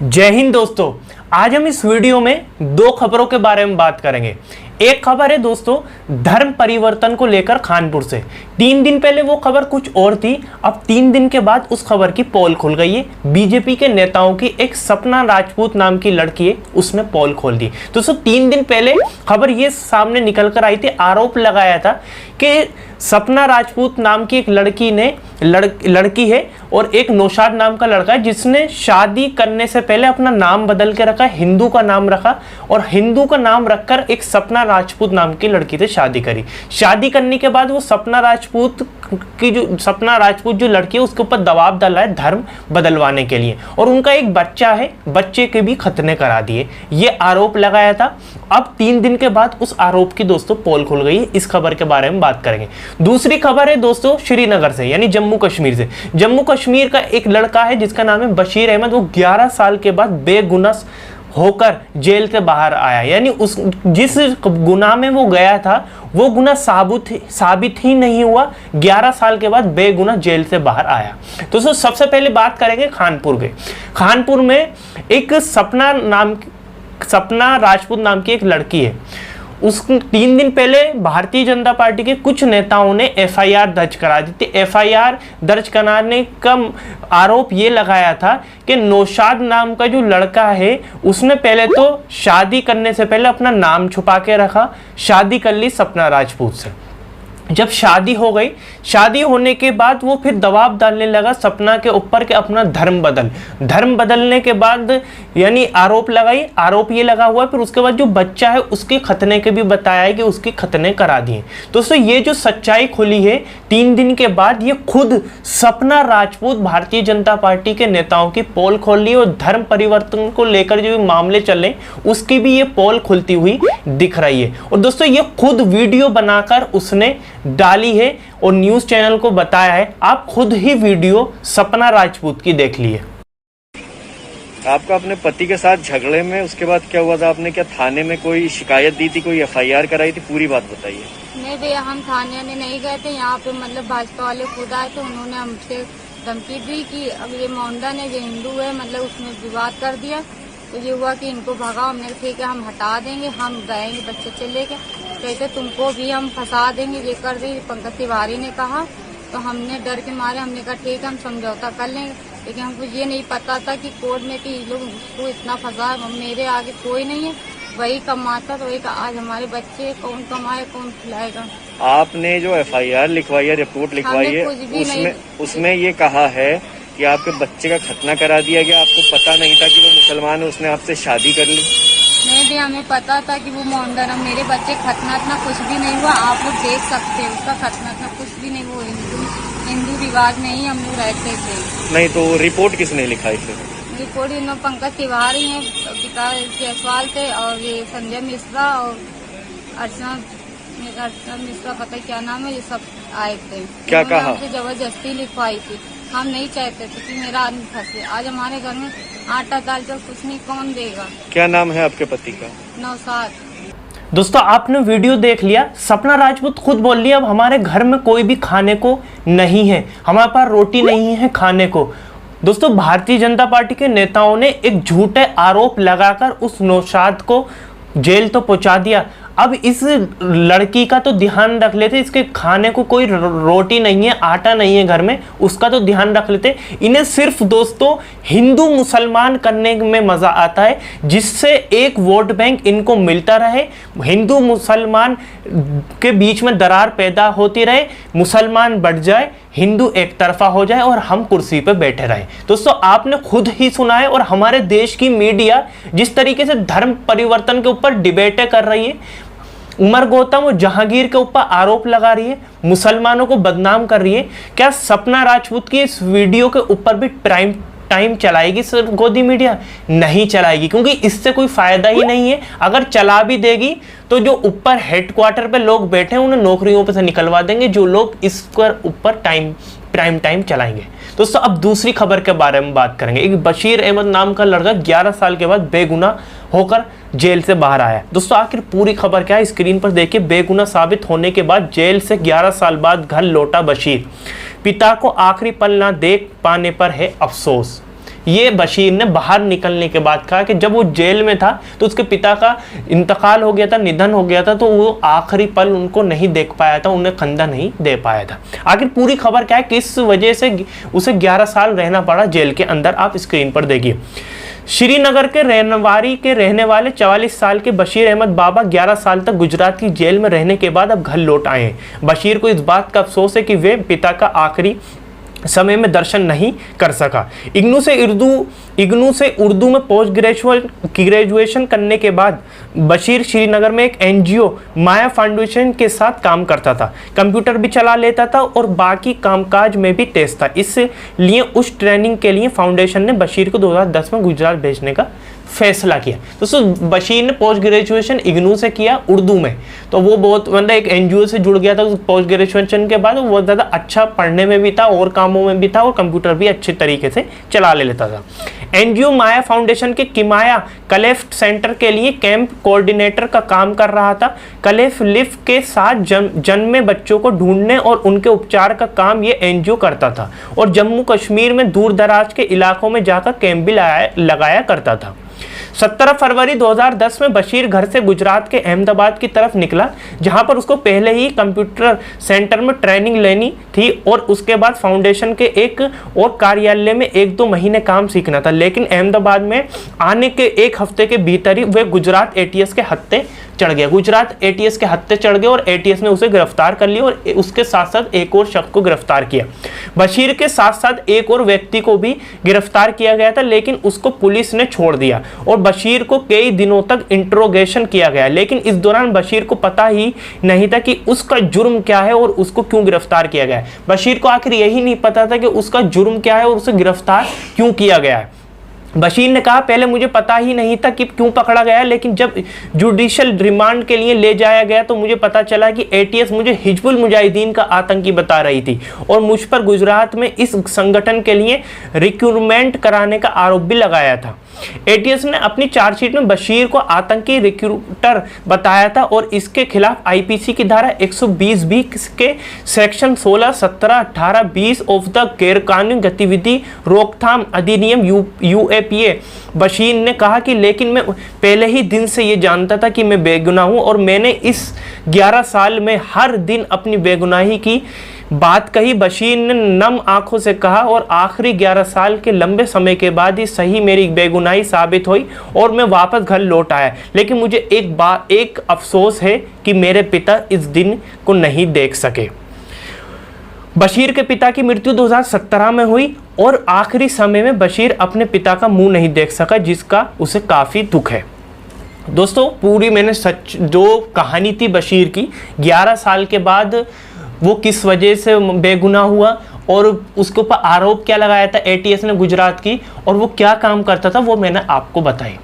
जय हिंद दोस्तों। आज हम इस वीडियो में दो खबरों के बारे में बात करेंगे। एक खबर है दोस्तों धर्म परिवर्तन को लेकर कानपुर से। 3 दिन पहले वो खबर कुछ और थी, अब 3 दिन के बाद उस खबर की पोल खुल गई है। बीजेपी के नेताओं की एक सपना राजपूत नाम की लड़की है, उसने पोल खोल दी। दोस्तों 3 दिन पहले खबर ये सामने निकल कर आई थी, आरोप लगाया था कि सपना राजपूत नाम की एक लड़की है और एक नौशाद नाम का लड़का है जिसने शादी करने से पहले अपना नाम बदल के रखा, हिंदू का नाम रखा और हिंदू का नाम रखकर एक सपना राजपूत नाम की लड़की से शादी करी। शादी करने के बाद वो सपना राजपूत जो लड़की है उसके ऊपर दबाव डाला है धर्म बदलवाने के लिए, और उनका एक बच्चा है, बच्चे के भी खतने करा दिए, ये आरोप लगाया था। अब 3 दिन के बाद उस आरोप की दोस्तों पोल खुल गई है। इस खबर के बारे में बात करेंगे। दूसरी खबर है दोस्तों श्रीनगर से, यानी जम्मू कश्मीर से। जम्मू कश्मीर का एक लड़का है जिसका नाम है बशीर अहमद। वो 11 साल के बाद बेगुनाह होकर जेल से बाहर आया, यानी जिस गुनाह में वो गया था वो गुनाह साबित ही नहीं हुआ। 11 साल के बाद बेगुनाह जेल से बाहर आया। तो सबसे पहले बात करेंगे कानपुर के। कानपुर में एक सपना राजपूत नाम की एक लड़की है। उस 3 दिन पहले भारतीय जनता पार्टी के कुछ नेताओं ने एफआईआर दर्ज करा दी थी। एफआईआर दर्ज कराने का आरोप ये लगाया था कि नौशाद नाम का जो लड़का है उसने पहले तो शादी करने से पहले अपना नाम छुपा के रखा, शादी कर ली सपना राजपूत से। जब शादी हो गई, शादी होने के बाद वो फिर दबाव डालने लगा सपना के ऊपर कि अपना धर्म बदलने के बाद यानी आरोप ये लगा हुआ है। फिर उसके बाद जो बच्चा है उसके खतने के भी बताया है कि उसके खतने करा दिए। दोस्तों ये जो सच्चाई खुली है 3 दिन के बाद, ये खुद सपना राजपूत भारतीय जनता पार्टी के नेताओं की पोल खोल ली, और धर्म परिवर्तन को लेकर जो मामले चल रहे उसकी भी ये पोल खुलती हुई दिख रही है। और दोस्तों ये खुद वीडियो बनाकर उसने डाली है और न्यूज़ चैनल को बताया है। आप खुद ही वीडियो सपना राजपूत की देख लिए। आपका अपने पति के साथ झगड़े में उसके बाद क्या हुआ था? आपने क्या थाने में कोई शिकायत दी थी, कोई एफआईआर कराई थी? पूरी बात बताइए। नहीं भैया, हम थाने में नहीं गए थे। यहाँ पे मतलब भाजपा वाले खुद आए थे, उन्होंने हमसे धमकी दी कि अब ये मोहनदान है, ये हिंदू है, मतलब उसमें विवाद कर दिया। तो ये हुआ कि इनको भगाओ। हमने ठीक है हम हटा देंगे, हम गएंगे बच्चे से लेके। कहते तुमको भी हम फंसा देंगे, ये कर देंगे। पंकज तिवारी ने कहा, तो हमने डर के मारे हमने कहा ठीक है हम समझौता कर लेंगे। लेकिन हमको ये नहीं पता था कि कोर्ट में कि लोग उसको इतना फंसा, मेरे आगे कोई नहीं है, वही कमाता। तो वही आज हमारे बच्चे कौन कमाए कौन खिलाएगा। आपने जो एफआईआर लिखवाई है, रिपोर्ट लिखवाई है, उसमें ये कहा है कि आपके बच्चे का खतना करा दिया गया। आपको पता नहीं था कि वो मुसलमान है, उसने आपसे शादी कर ली? नहीं भी हमें पता था कि वो मोहनदान, मेरे बच्चे खतना इतना कुछ भी नहीं हुआ। आप लोग देख सकते हैं उसका खतना इतना कुछ भी नहीं हुआ। हिंदू रिवाज में ही हम लोग रहते थे। नहीं तो रिपोर्ट किसने लिखाई फिर? रिपोर्ट इन पंकज तिवारी हैं, विकास जायसवाल थे, और ये संजय मिश्रा और अर्चना मिश्रा, पता क्या नाम है, ये सब आए थे। क्या कहा? हमसे जबरदस्ती लिखवाई थी। हम नहीं चाहते थे कि मेरा आदमी फंसे। आज हमारे घर में आटा दाल जब कुछ नहीं, कौन देगा? क्या नाम है आपके पति का? नौशाद। दोस्तों आपने वीडियो देख लिया, सपना राजपूत खुद बोल रही है अब हमारे घर में कोई भी खाने को नहीं है, हमारे पास रोटी नहीं है खाने को। दोस्तों भारतीय जनता पार्टी के नेताओं ने एक झूठे आरोप लगाकर उस नौशाद को जेल तो पहुंचा दिया। अब इस लड़की का तो ध्यान रख लेते, इसके खाने को कोई रोटी नहीं है, आटा नहीं है घर में, उसका तो ध्यान रख लेते। इन्हें सिर्फ दोस्तों हिंदू मुसलमान करने में मजा आता है, जिससे एक वोट बैंक इनको मिलता रहे, हिंदू मुसलमान के बीच में दरार पैदा होती रहे, मुसलमान बढ़ जाए, हिंदू एक तरफा हो जाए और हम कुर्सी पे बैठे रहे। दोस्तों आपने खुद ही सुना है, और हमारे देश की मीडिया जिस तरीके से धर्म परिवर्तन के ऊपर डिबेटें कर रही है, उमर गौतम और जहांगीर के ऊपर आरोप लगा रही है, मुसलमानों को बदनाम कर रही है, क्या सपना राजपूत की इस वीडियो के ऊपर भी प्राइम टाइम चलाएगी सर गोदी मीडिया? नहीं चलाएगी, क्योंकि इससे कोई फायदा ही नहीं है। अगर चला भी देगी तो जो ऊपर हेडक्वार्टर पे लोग बैठे हैं उन्हें नौकरियों पे से निकलवा देंगे, जो लोग इस पर ऊपर प्राइम टाइम चलाएंगे। दोस्तों अब दूसरी खबर के बारे में बात करेंगे। एक बशीर अहमद नाम का लड़का 11 साल के बाद बेगुनाह होकर जेल से बाहर आया। दोस्तों आखिर पूरी खबर क्या है स्क्रीन पर देखिए। बेगुनाह साबित होने के बाद जेल से 11 साल बाद घर लौटा बशीर, पिता को आखिरी पल ना देख पाने पर है अफसोस। ये बशीर ने बाहर निकलने के बाद कहा कि जब वो जेल में था तो उसके पिता का इंतकाल हो गया था, निधन हो गया था, तो वो आखिरी पल उनको नहीं देख पाया था, उन्हें कंधा नहीं दे पाया था। आखिर पूरी खबर क्या है, किस वजह से उसे 11 साल रहना पड़ा जेल के अंदर, आप स्क्रीन पर देखिए। श्रीनगर के रेनवारी के रहने वाले 44 साल के बशीर अहमद बाबा 11 साल तक गुजरात की जेल में रहने के बाद अब घर लौट आए हैं। बशीर को इस बात का अफसोस है कि वे पिता का आखिरी समय में दर्शन नहीं कर सका। इग्नू से उर्दू में पोस्ट ग्रेजुएशन करने के बाद बशीर श्रीनगर में एक एनजीओ माया फाउंडेशन के साथ काम करता था। कंप्यूटर भी चला लेता था और बाकी कामकाज में भी तेज था। इसलिए उस ट्रेनिंग के लिए फाउंडेशन ने बशीर को 2010 में गुजरात भेजने का फैसला किया। दोस्तों बशीर ने पोस्ट ग्रेजुएशन इग्नू से किया उर्दू में, तो वो बहुत मतलब एक एनजीओ से जुड़ गया था पोस्ट ग्रेजुएशन के बाद। वो बहुत ज़्यादा अच्छा पढ़ने में भी था और कामों में भी था और कंप्यूटर भी अच्छे तरीके से चला लेता था। एनजीओ माया फाउंडेशन के किमाया कलेफ सेंटर के लिए कैंप कोऑर्डिनेटर का काम कर रहा था। कलेफ लिफ के साथ जन्मे बच्चों को ढूंढने और उनके उपचार का काम ये एनजीओ करता था और जम्मू कश्मीर में दूर दराज के इलाकों में जाकर कैंप भी लगाया करता था। 17 फरवरी 2010 में बशीर घर से गुजरात के अहमदाबाद की तरफ निकला, जहां पर उसको पहले ही कंप्यूटर सेंटर में ट्रेनिंग लेनी थी और उसके बाद फाउंडेशन के एक और कार्यालय में 1-2 महीने काम सीखना था। लेकिन अहमदाबाद में आने के एक हफ्ते के भीतर ही वे गुजरात एटीएस के हत्थे चढ़ गया। गुजरात एटीएस के हत्थे चढ़ गए और एटीएस ने उसे गिरफ्तार कर लिया और उसके साथ साथ एक और शख्स को गिरफ्तार किया। बशीर के साथ साथ एक और व्यक्ति को भी गिरफ्तार किया गया था, लेकिन उसको पुलिस ने छोड़ दिया और बशीर को कई दिनों तक इंट्रोगेशन किया गया। लेकिन इस दौरान बशीर को पता ही नहीं था कि उसका जुर्म क्या है और उसको क्यों गिरफ्तार किया गया है। बशीर को आखिर यही नहीं पता था कि उसका जुर्म क्या है और उसे गिरफ्तार क्यों किया गया है। बशीर ने कहा, पहले मुझे पता ही नहीं था कि क्यों पकड़ा गया, लेकिन जब जुडिशियल रिमांड के लिए ले जाया गया तो मुझे पता चला कि एटीएस मुझे हिजबुल मुजाहिदीन का आतंकी बता रही थी और मुझ पर गुजरात में इस संगठन के लिए रिक्रूटमेंट कराने का आरोप भी लगाया था। एटीएस ने अपनी चार्जशीट में बशीर को आतंकी रिक्रूटर बताया था और इसके खिलाफ आईपीसी की धारा 120 के सेक्शन 16, 17, 18, 20 ऑफ द गैरकानूनी गतिविधि रोकथाम अधिनियम यूएपीए। बशीर ने कहा कि लेकिन मैं पहले ही दिन से ये जानता था कि मैं बेगुनाह हूं और मैंने इस 11 साल में हर दिन अपनी बेगुनाही की बात कही। बशीर ने नम आंखों से कहा और आखिरी 11 साल के लंबे समय के बाद ही सही मेरी बेगुनाही साबित हुई और मैं वापस घर लौट आया। लेकिन मुझे एक अफसोस है कि मेरे पिता इस दिन को नहीं देख सके। बशीर के पिता की मृत्यु 2017 में हुई और आखिरी समय में बशीर अपने पिता का मुंह नहीं देख सका, जिसका उसे काफ़ी दुख है। दोस्तों पूरी मैंने सच जो कहानी थी बशीर की, 11 साल के बाद वो किस वजह से बेगुनाह हुआ और उसके ऊपर आरोप क्या लगाया था एटीएस ने गुजरात की और वो क्या काम करता था, वो मैंने आपको बताई।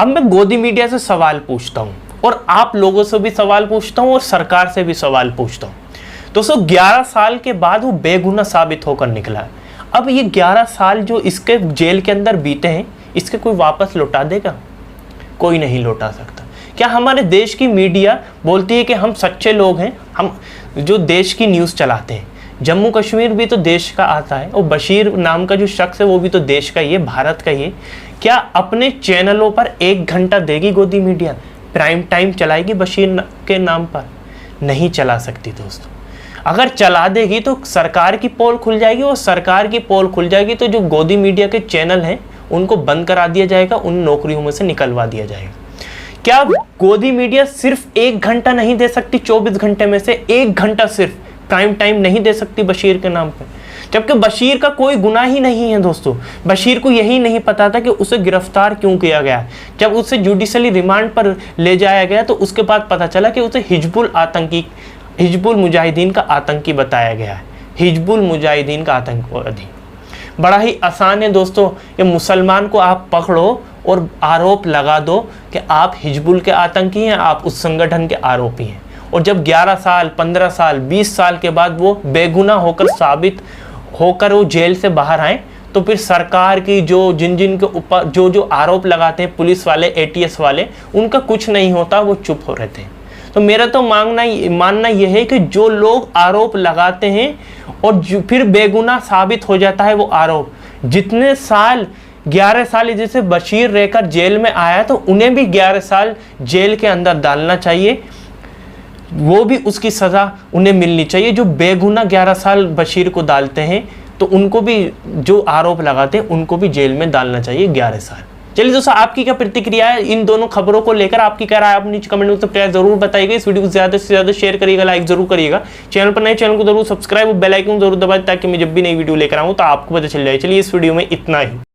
अब मैं गोदी मीडिया से सवाल पूछता हूँ और आप लोगों से भी सवाल पूछता हूँ और सरकार से भी सवाल पूछता हूँ। दोस्तों 11 साल के बाद वो बेगुनाह साबित होकर निकला है। अब ये 11 साल जो इसके जेल के अंदर बीते हैं, इसके कोई वापस लौटा देगा? कोई नहीं लौटा सकता। क्या हमारे देश की मीडिया बोलती है कि हम सच्चे लोग हैं, हम जो देश की न्यूज़ चलाते हैं? जम्मू कश्मीर भी तो देश का आता है और बशीर नाम का जो शख्स है वो भी तो देश का ही है, भारत का ही है। क्या अपने चैनलों पर 1 घंटा देगी गोदी मीडिया, प्राइम टाइम चलाएगी बशीर के नाम पर? नहीं चला सकती दोस्तों। अगर चला देगी तो सरकार की पोल खुल जाएगी और सरकार की पोल खुल जाएगी तो जो गोदी मीडिया के चैनल हैं उनको बंद करा दिया जाएगा, उन नौकरियों में से निकलवा दिया जाएगा। क्या गोदी मीडिया सिर्फ 1 घंटा नहीं दे सकती? 24 घंटे में से 1 घंटा सिर्फ प्राइम टाइम नहीं दे सकती बशीर के नाम पे? जबकि बशीर का कोई गुनाह ही नहीं है दोस्तों। बशीर को यही नहीं पता था कि उसे गिरफ्तार क्यों किया गया। जब उसे जुडिशली रिमांड पर ले जाया गया तो उसके बाद पता चला कि उसे हिजबुल मुजाहिदीन का आतंकी बताया गया है। हिजबुल मुजाहिदीन का आतंकवादी। बड़ा ही आसान है दोस्तों, ये मुसलमान को आप पकड़ो और आरोप लगा दो कि आप हिजबुल के आतंकी हैं, आप उस संगठन के आरोपी हैं। और जब 11 साल, 15 साल, 20 साल के बाद वो बेगुनाह होकर साबित होकर वो जेल से बाहर आए तो फिर सरकार की जिन के ऊपर जो आरोप लगाते हैं पुलिस वाले, एटीएस वाले, उनका कुछ नहीं होता, वो चुप हो रहे थे। तो मेरा तो मानना यह है कि जो लोग आरोप लगाते हैं और फिर बेगुनाह साबित हो जाता है वो आरोप, जितने साल 11 साल जैसे बशीर रहकर जेल में आया तो उन्हें भी 11 साल जेल के अंदर डालना चाहिए, वो भी उसकी सज़ा उन्हें मिलनी चाहिए। जो बेगुनाह 11 साल बशीर को डालते हैं तो उनको भी, जो आरोप लगाते हैं उनको भी जेल में डालना चाहिए 11 साल। चलिए दोस्तों, आपकी क्या प्रतिक्रिया है इन दोनों खबरों को लेकर? आपकी क्या राय है आप नीचे कमेंट में तो प्यार जरूर बताइएगा। इस वीडियो को ज़्यादा से ज़्यादा शेयर करिएगा, लाइक जरूर करिएगा। चैनल पर नए चैनल को जरूर सब्सक्राइब और बेल आइकन जरूर दबाएं ताकि मैं जब भी नई वीडियो लेकर आऊँ तो आपको पता चल जाए। चलिए इस वीडियो में इतना ही।